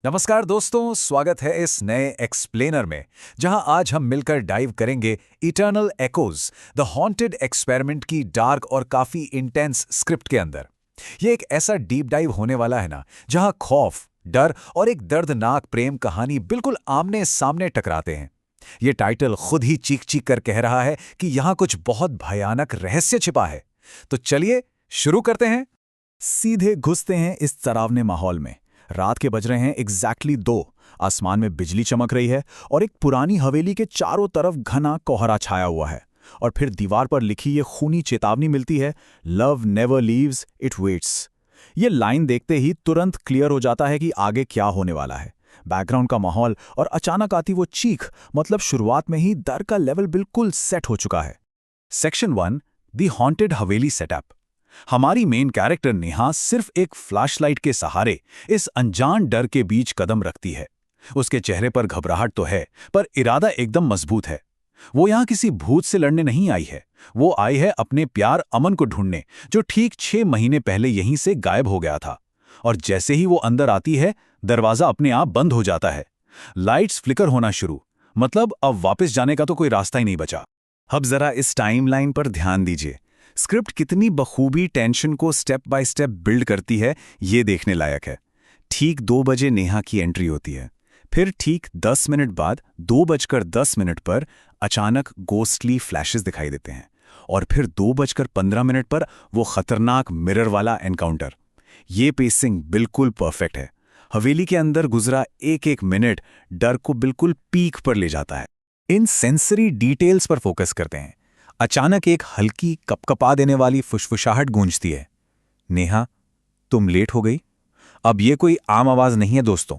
नमस्कार दोस्तों, स्वागत है इस नए एक्सप्लेनर में जहां आज हम मिलकर डाइव करेंगे eternal echoes the haunted experiment की डार्क और काफी इंटेंस स्क्रिप्ट के अंदर। ये एक ऐसा डीप डाइव होने वाला है ना, जहां खौफ, डर और एक दर्दनाक प्रेम कहानी बिल्कुल आमने सामने टकराते हैं। ये टाइटल खुद ही चीख चीख कर कह रहा है कि यहां कुछ बहुत भयानक रहस्य छिपा है। तो चलिए शुरू करते हैं। सीधे घुसते हैं इस डरावने माहौल में। रात के बज रहे हैं एग्जैक्टली 2। आसमान में बिजली चमक रही है और एक पुरानी हवेली के चारों तरफ घना कोहरा छाया हुआ है। और फिर दीवार पर लिखी ये खूनी चेतावनी मिलती है, love never leaves, it waits. ये लाइन देखते ही तुरंत क्लियर हो जाता है कि आगे क्या होने वाला है। बैकग्राउंड का माहौल और अचानक आती वो चीख, मतलब शुरुआत में ही डर का लेवल बिल्कुल सेट हो चुका है। Section 1, the haunted Haveli setup. हमारी मेन कैरेक्टर नेहा सिर्फ एक फ्लैशलाइट के सहारे इस अनजान डर के बीच कदम रखती है। उसके चेहरे पर घबराहट तो है, पर इरादा एकदम मजबूत है। वो यहाँ किसी भूत से लड़ने नहीं आई है, वो आई है अपने प्यार अमन को ढूंढने, जो ठीक 6 महीने पहले यहीं से गायब हो गया था। और जैसे ही वो अंदर आती है, दरवाजा अपने आप बंद हो जाता है। लाइट्स फ्लिकर होना शुरू, मतलब अब वापस जाने का तो कोई रास्ता ही नहीं बचा। अब जरा इस टाइमलाइन पर ध्यान दीजिए। स्क्रिप्ट कितनी बखूबी टेंशन को स्टेप बाय स्टेप बिल्ड करती है, ये देखने लायक है। ठीक 2 बजे नेहा की एंट्री होती है। फिर ठीक 10 मिनट बाद 2:10 पर अचानक गोस्टली फ्लैशेस दिखाई देते हैं। और फिर 2:15 पर वो खतरनाक मिरर वाला एनकाउंटर। ये पेसिंग बिल्कुल परफेक्ट है। हवेली के अंदर गुजरा एक एक मिनट डर को बिल्कुल पीक पर ले जाता है। इन सेंसरी डिटेल्स पर फोकस करते हैं। अचानक एक हल्की कपकपा देने वाली फुसफुसाहट गूंजती है। नेहा, तुम लेट हो गई। अब ये कोई आम आवाज नहीं है दोस्तों।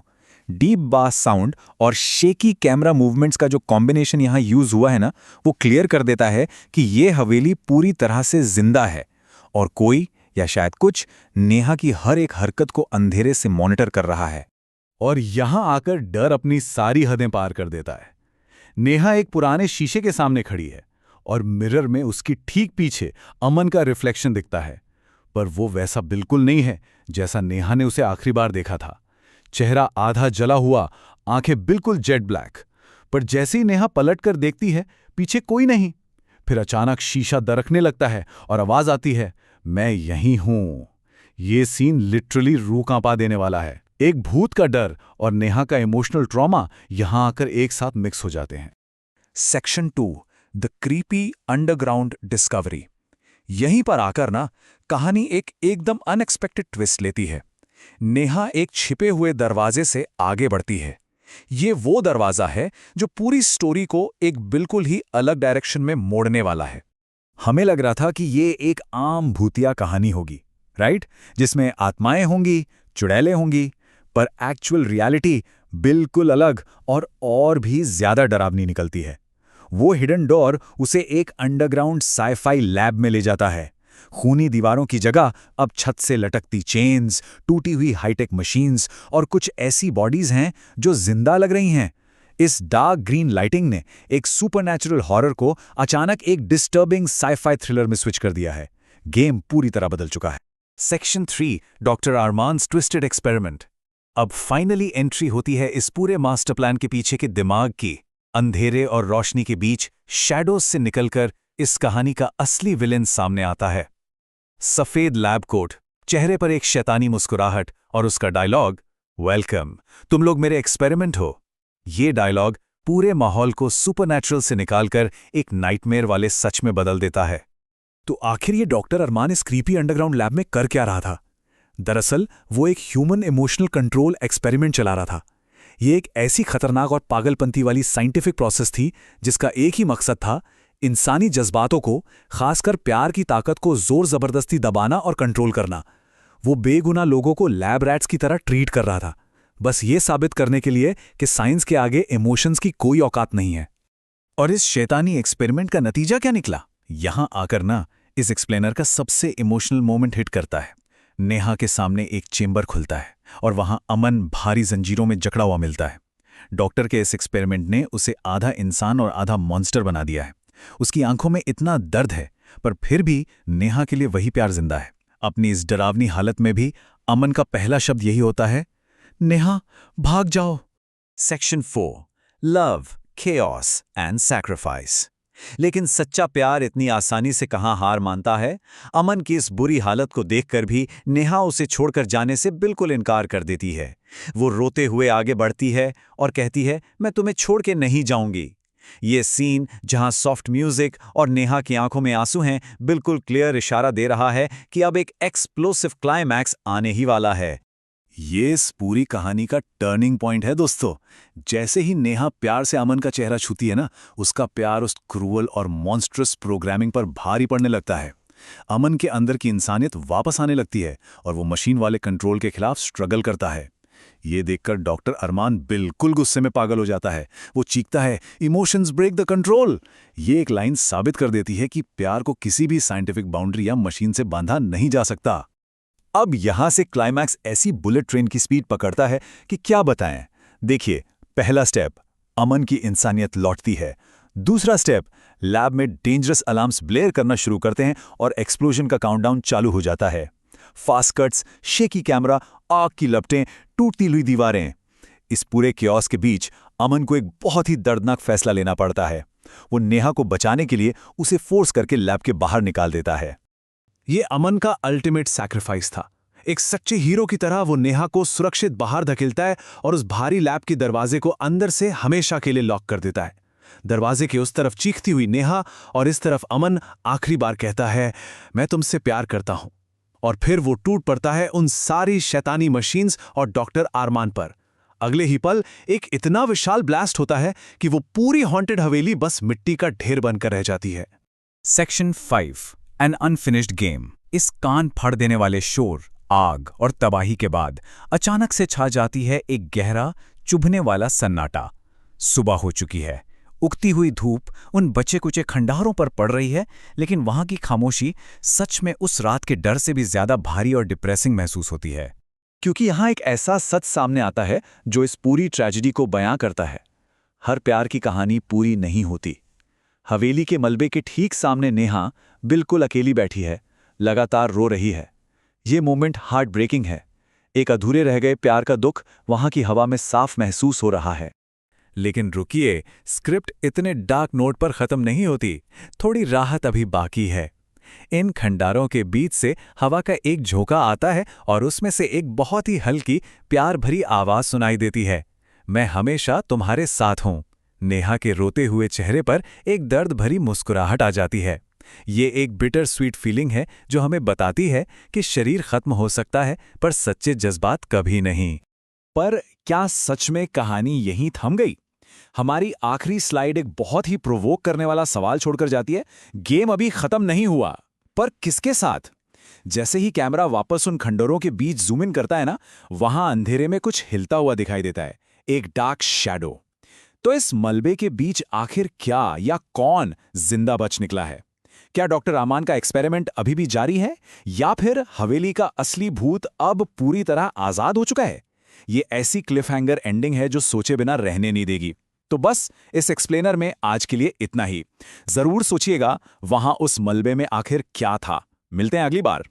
डीप बास साउंड और शेकी कैमरा मूवमेंट्स का जो कॉम्बिनेशन यहां यूज हुआ है ना, वो क्लियर कर देता है कि ये हवेली पूरी तरह से जिंदा है और कोई या शायद कुछ नेहा की हर एक हरकत को अंधेरे से मॉनिटर कर रहा है। और यहां आकर डर अपनी सारी हदें पार कर देता है। नेहा एक पुराने शीशे के सामने खड़ी है और मिरर में उसकी ठीक पीछे अमन का रिफ्लेक्शन दिखता है। पर वो वैसा बिल्कुल नहीं है जैसा नेहा ने उसे आखिरी बार देखा था। चेहरा आधा जला हुआ, आंखें बिल्कुल जेट ब्लैक। पर जैसे ही नेहा पलटकर देखती है, पीछे कोई नहीं। फिर अचानक शीशा दरकने लगता है और आवाज आती है, मैं यहीं हूं। ये सीन लिटरली रूह कांपा देने वाला है। एक भूत का डर और नेहा का इमोशनल ट्रॉमा यहां आकर एक साथ मिक्स हो जाते हैं। Section 2, the creepy underground discovery. यहीं पर आकर ना कहानी एक एकदम अनएक्सपेक्टेड ट्विस्ट लेती है। नेहा एक छिपे हुए दरवाजे से आगे बढ़ती है। ये वो दरवाजा है जो पूरी स्टोरी को एक बिल्कुल ही अलग डायरेक्शन में मोड़ने वाला है। हमें लग रहा था कि ये एक आम भूतिया कहानी होगी, राइट, जिसमें आत्माएं होंगी, चुड़ैलें होंगी। पर एक्चुअल रियलिटी बिल्कुल अलग और भी ज्यादा डरावनी निकलती है। वो हिडन डोर उसे एक अंडरग्राउंड साइफाई लैब में ले जाता है। खूनी दीवारों की जगह अब छत से लटकती चेन्स, टूटी हुई हाईटेक मशीन्स और कुछ ऐसी बॉडीज हैं जो जिंदा लग रही हैं। इस डार्क ग्रीन लाइटिंग ने एक सुपरनैचुरल हॉरर को अचानक एक डिस्टर्बिंग साइफाई थ्रिलर में स्विच कर दिया है। गेम पूरी तरह बदल चुका है। Section 3, doctor Armaan's twisted experiment. अब फाइनली एंट्री होती है इस पूरे मास्टर प्लान के पीछे के दिमाग की। अंधेरे और रोशनी के बीच शैडोज से निकलकर इस कहानी का असली विलेन सामने आता है। सफेद लैब कोट, चेहरे पर एक शैतानी मुस्कुराहट और उसका डायलॉग, वेलकम, तुम लोग मेरे एक्सपेरिमेंट हो। ये डायलॉग पूरे माहौल को सुपरनैचुरल से निकालकर एक नाइटमेयर वाले सच में बदल देता है। तो आखिर ये डॉक्टर अरमान इस क्रीपी अंडरग्राउंड लैब में कर क्या रहा था? दरअसल वो एक ह्यूमन इमोशनल कंट्रोल एक्सपेरिमेंट चला रहा था। ये एक ऐसी खतरनाक और पागलपंती वाली साइंटिफिक प्रोसेस थी जिसका एक ही मकसद था, इंसानी जज्बातों को, खासकर प्यार की ताकत को जोर जबरदस्ती दबाना और कंट्रोल करना। वो बेगुनाह लोगों को लैब रैट्स की तरह ट्रीट कर रहा था, बस ये साबित करने के लिए कि साइंस के आगे इमोशंस की कोई औकात नहीं है। और इस शैतानी एक्सपेरिमेंट का नतीजा क्या निकला? यहां आकर ना इस एक्सप्लेनर का सबसे इमोशनल मोमेंट हिट करता है। नेहा के सामने एक चेंबर खुलता है और वहां अमन भारी जंजीरों में जकड़ा हुआ मिलता है। डॉक्टर के इस एक्सपेरिमेंट ने उसे आधा इंसान और आधा मॉन्स्टर बना दिया है। उसकी आंखों में इतना दर्द है, पर फिर भी नेहा के लिए वही प्यार जिंदा है। अपनी इस डरावनी हालत में भी अमन का पहला शब्द यही होता है, नेहा, भाग जाओ। Section 4 love, chaos and sacrifice. लेकिन सच्चा प्यार इतनी आसानी से कहां हार मानता है। अमन की इस बुरी हालत को देखकर भी नेहा उसे छोड़कर जाने से बिल्कुल इनकार कर देती है। वो रोते हुए आगे बढ़ती है और कहती है, मैं तुम्हें छोड़ के नहीं जाऊंगी। ये सीन, जहां सॉफ्ट म्यूजिक और नेहा की आंखों में आंसू हैं, बिल्कुल क्लियर इशारा दे रहा है कि अब एक एक्सप्लोसिव क्लाइमैक्स आने ही वाला है। ये इस पूरी कहानी का टर्निंग पॉइंट है दोस्तों। जैसे ही नेहा प्यार से अमन का चेहरा छूती है ना, उसका प्यार उस क्रूअल और मॉन्स्ट्रस प्रोग्रामिंग पर भारी पड़ने लगता है। अमन के अंदर की इंसानियत वापस आने लगती है और वो मशीन वाले कंट्रोल के खिलाफ स्ट्रगल करता है। ये देखकर डॉक्टर अरमान बिल्कुल गुस्से में पागल हो जाता है। वो चीखता है, इमोशंस ब्रेक द कंट्रोल। ये एक लाइन साबित कर देती है कि प्यार को किसी भी साइंटिफिक बाउंड्री या मशीन से बांधा नहीं जा सकता। अब यहां से क्लाइमैक्स ऐसी बुलेट ट्रेन की स्पीड पकड़ता है कि क्या बताएं। देखिए, पहला स्टेप, अमन की इंसानियत लौटती है। दूसरा स्टेप, लैब में डेंजरस अलार्म्स ब्लेयर करना शुरू करते हैं और एक्सप्लोजन का काउंटडाउन चालू हो जाता है। फास्ट कट्स, शेकी कैमरा, आग की लपटें, टूटती हुई दीवारें। इस पूरे क्योस के बीच अमन को एक बहुत ही दर्दनाक फैसला लेना पड़ता है। वो नेहा को बचाने के लिए उसे फोर्स करके लैब के बाहर निकाल देता है। ये अमन का अल्टीमेट सैक्रिफाइस था। एक सच्चे हीरो की तरह वो नेहा को सुरक्षित बाहर धकेलता है और उस भारी लैब के दरवाजे को अंदर से हमेशा के लिए लॉक कर देता है। दरवाजे के उस तरफ चीखती हुई नेहा और इस तरफ अमन आखिरी बार कहता है, मैं तुमसे प्यार करता हूं। और फिर वो टूट पड़ता है उन सारी शैतानी मशीन्स और डॉक्टर अरमान पर। अगले ही पल एक इतना विशाल ब्लास्ट होता है कि वो पूरी हॉन्टेड हवेली बस मिट्टी का ढेर बनकर रह जाती है। Section 5 an unfinished game. इस कान फाड़ देने वाले शोर, आग और तबाही के बाद अचानक से छा जाती है एक गहरा, चुभने वाला सन्नाटा। सुबह हो चुकी है। उगती हुई धूप उन बचे कुचे खंडहरों पर पड़ रही है, लेकिन वहां की खामोशी सच में उस रात के डर से भी ज्यादा भारी और डिप्रेसिंग महसूस होती है। क्योंकि यहां एक ऐसा सच सामने आता है जो इस पूरी ट्रेजेडी को बयां करता है। हर प्यार की कहानी पूरी नहीं होती। हवेली के मलबे के ठीक सामने नेहा बिल्कुल अकेली बैठी है, लगातार रो रही है। ये मोमेंट हार्ट ब्रेकिंग है। एक अधूरे रह गए प्यार का दुख वहां की हवा में साफ महसूस हो रहा है। लेकिन रुकिए, स्क्रिप्ट इतने डार्क नोट पर खत्म नहीं होती। थोड़ी राहत अभी बाकी है। इन खंडारों के बीच से हवा का एक झोंका आता है और उसमें से एक बहुत ही हल्की, प्यार भरी आवाज सुनाई देती है, मैं हमेशा तुम्हारे साथ हूं। नेहा के रोते हुए चेहरे पर एक दर्द भरी मुस्कुराहट आ जाती है। ये एक बिटर स्वीट फीलिंग है जो हमें बताती है कि शरीर खत्म हो सकता है पर सच्चे जज्बात कभी नहीं। पर क्या सच में कहानी यहीं थम गई? हमारी आखिरी स्लाइड एक बहुत ही प्रोवोक करने वाला सवाल छोड़कर जाती है। गेम अभी खत्म नहीं हुआ, पर किसके साथ? जैसे ही कैमरा वापस उन खंडरों के बीच जूम इन करता है ना, वहां अंधेरे में कुछ हिलता हुआ दिखाई देता है, एक डार्क शैडो। तो इस मलबे के बीच आखिर क्या या कौन जिंदा बच निकला है? क्या डॉक्टर अरमान का एक्सपेरिमेंट अभी भी जारी है, या फिर हवेली का असली भूत अब पूरी तरह आजाद हो चुका है? ये ऐसी क्लिफहैंगर एंडिंग है जो सोचे बिना रहने नहीं देगी। तो बस इस एक्सप्लेनर में आज के लिए इतना ही। जरूर सोचिएगा वहां उस मलबे में आखिर क्या था। मिलते हैं अगली बार।